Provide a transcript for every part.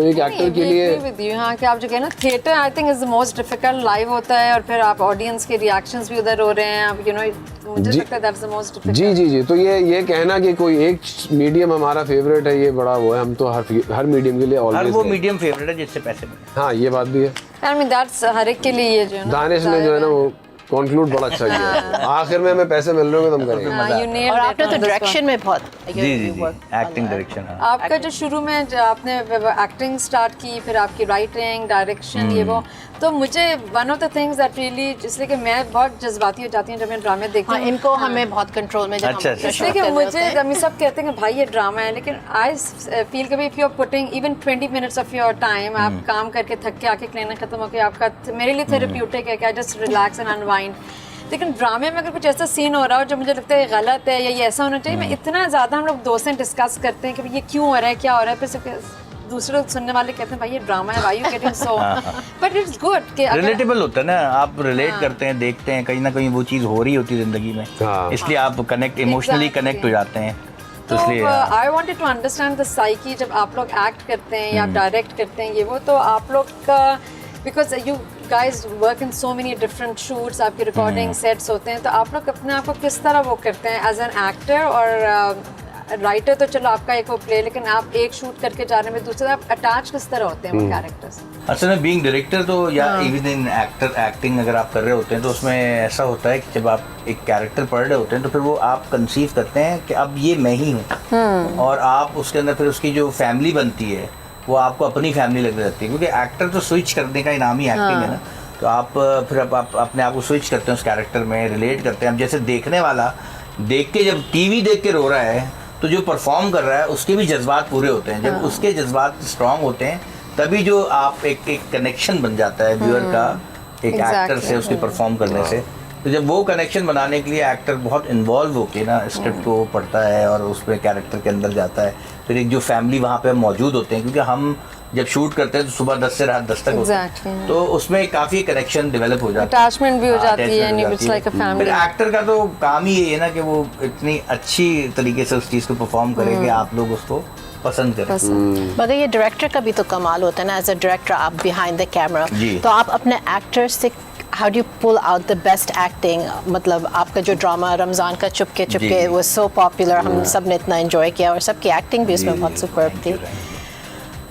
तो एक एक्टर के लिए विद यू हाँ कि आप जो कहे ना theatre I think is the most difficult live होता है और फिर आप ऑडियंस के रिएक्शंस भी उधर हो रहे हैं आप यू नो मुझे लगता है दैट्स द मोस्ट डिफिकल्ट। जी जी जी, तो ये कहना कि कोई एक मीडियम हमारा फेवरेट है ये बड़ा वो है, हम तो हर मीडियम के लिए हर ऑलवेज वो मीडियम फेवरेट है जिससे पैसे मिले। हाँ ये बात भी है। आई मीन दैट्स हर एक के लिए ये जो है ना दानिश ने जो है ना वो कंक्लूड बड़ा अच्छा किया, आखिर में हमें पैसे मिल रहे होंगे तो हम करेंगे। you nailed और it आपने on तो this डायरेक्शन में बहुत जी जी जी एक्टिंग डायरेक्शन। हाँ आपका जो शुरू में जो आपने एक्टिंग स्टार्ट की फिर आपकी राइटिंग डायरेक्शन ये वो तो मुझे one of the things that really इसलिए कि मैं बहुत जज्बाती हो जाती हूँ जब मैं ड्रामे देखती हाँ, हूँ इनको हमें बहुत कंट्रोल में जब हम अच्छा, अपना अच्छा। show इसलिए कि कर रहे होते मुझे हैं। जब सब कहते हैं कि भाई ये ड्रामा है लेकिन आई फील कभी if you are putting even 20 minutes of your time आप काम करके थक के आके क्लिनिक खत्म होके आपका मेरे लिए थेरेप्यूटिक है कि I just relax and unwind. लेकिन ड्रामे में अगर कुछ ऐसा सीन हो रहा हो जो मुझे लगता है गलत है या ये ऐसा होना चाहिए मैं इतना ज़्यादा हम लोग दोस्त से डिस्कस करते हैं कि ये क्यों हो रहा है क्या हो रहा है फिर दूसरे लोग सुनने वाले कहते हैं भाई ये ड्रामा है why you getting so but it's good कि रिलेटेबल होता है ना, आप रिलेट करते हैं देखते हैं कहीं ना कहीं वो चीज़ हो रही होती है जिंदगी में, इसलिए आप कनेक्ट इमोशनली कनेक्ट हो जाते हैं। तो इसलिए I wanted to understand the psyche जब आप लोग एक्ट करते हैं या आप डायरेक्ट करते हैं ये वो तो आप लोग का because you guys work in so many different shoots आपकी रिकॉर्डिंग सेट्स होते हैं तो आप लोग अपने आप को किस तरह वो करते हैं एज एन एक्टर और राइटर तो चलो आपका एक वो प्ले लेकिन आप एक शूट करके जाने में दूसरे आप अटैच किस तरह होते हैं वो कैरेक्टर्स? असल में बीइंग डायरेक्टर तो या इवन इन एक्टिंग अगर आप कर रहे होते हैं तो उसमें ऐसा होता है कि जब आप एक कैरेक्टर पढ़ रहे होते हैं तो फिर वो आप कंसीव करते हैं कि अब ये मैं ही हूँ और आप उसके अंदर फिर उसकी जो फैमिली बनती है वो आपको अपनी फैमिली लगने लगती है क्योंकि एक्टर तो स्विच करने का इनाम ही एक्टिंग है ना। तो आप फिर आप अपने आप को स्विच करते हैं उस कैरेक्टर में रिलेट करते हैं। अब जैसे देखने वाला देख के जब टीवी देख के रो रहा है तो जो परफॉर्म कर रहा है उसके भी जज्बात पूरे होते हैं। जब उसके जज्बात स्ट्रांग होते हैं तभी जो आप एक कनेक्शन बन जाता है व्यूअर का एक एक्टर से उसके परफॉर्म करने से। तो जब वो कनेक्शन बनाने के लिए एक्टर बहुत इन्वॉल्व होके ना स्क्रिप्ट को पढ़ता है और उसमें कैरेक्टर के अंदर जाता है। फिर एक जो फैमिली वहाँ पे मौजूद होते हैं क्योंकि हम जब शूट करते हैं तो सुबह 10 से रात 10 तक होते हैं तो उसमें काफ़ी कनेक्शन डेवलप हो जाता है, अटैचमेंट भी हो जाती है इट्स लाइक अ फैमिली। फिर एक्टर का तो काम ही ये है ना कि वो इतनी अच्छी तरीके से उस चीज़ को परफॉर्म करे कि आप लोग उसको पसंद करें। मगर ये डायरेक्टर का भी तो कमाल होता है ना, एज अ डायरेक्टर आप बिहाइंड द कैमरा तो आप अपने एक्टर्स से how do you pull out the best acting? मतलब आपका जो ड्रामा रमज़ान का चुपके चुपके वो सो पॉपुलर हम सब ने इतना एंजॉय किया और सबकी एक्टिंग भी उसमें बहुत सुपर्ब थी।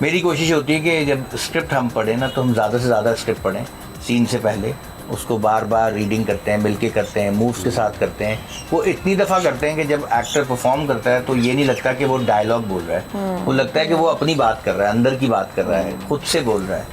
मेरी कोशिश होती है कि जब स्क्रिप्ट हम पढ़ें ना तो हम ज़्यादा से ज़्यादा स्क्रिप्ट पढ़ें सीन से पहले, उसको बार बार रीडिंग करते हैं, मिलके करते हैं, मूव्स के साथ करते हैं। वो इतनी दफ़ा करते हैं कि जब एक्टर परफॉर्म करता है तो ये नहीं लगता कि वो डायलॉग बोल रहा है, वो लगता है कि वो अपनी बात कर रहा है, अंदर की बात कर रहा है, खुद से बोल रहा है।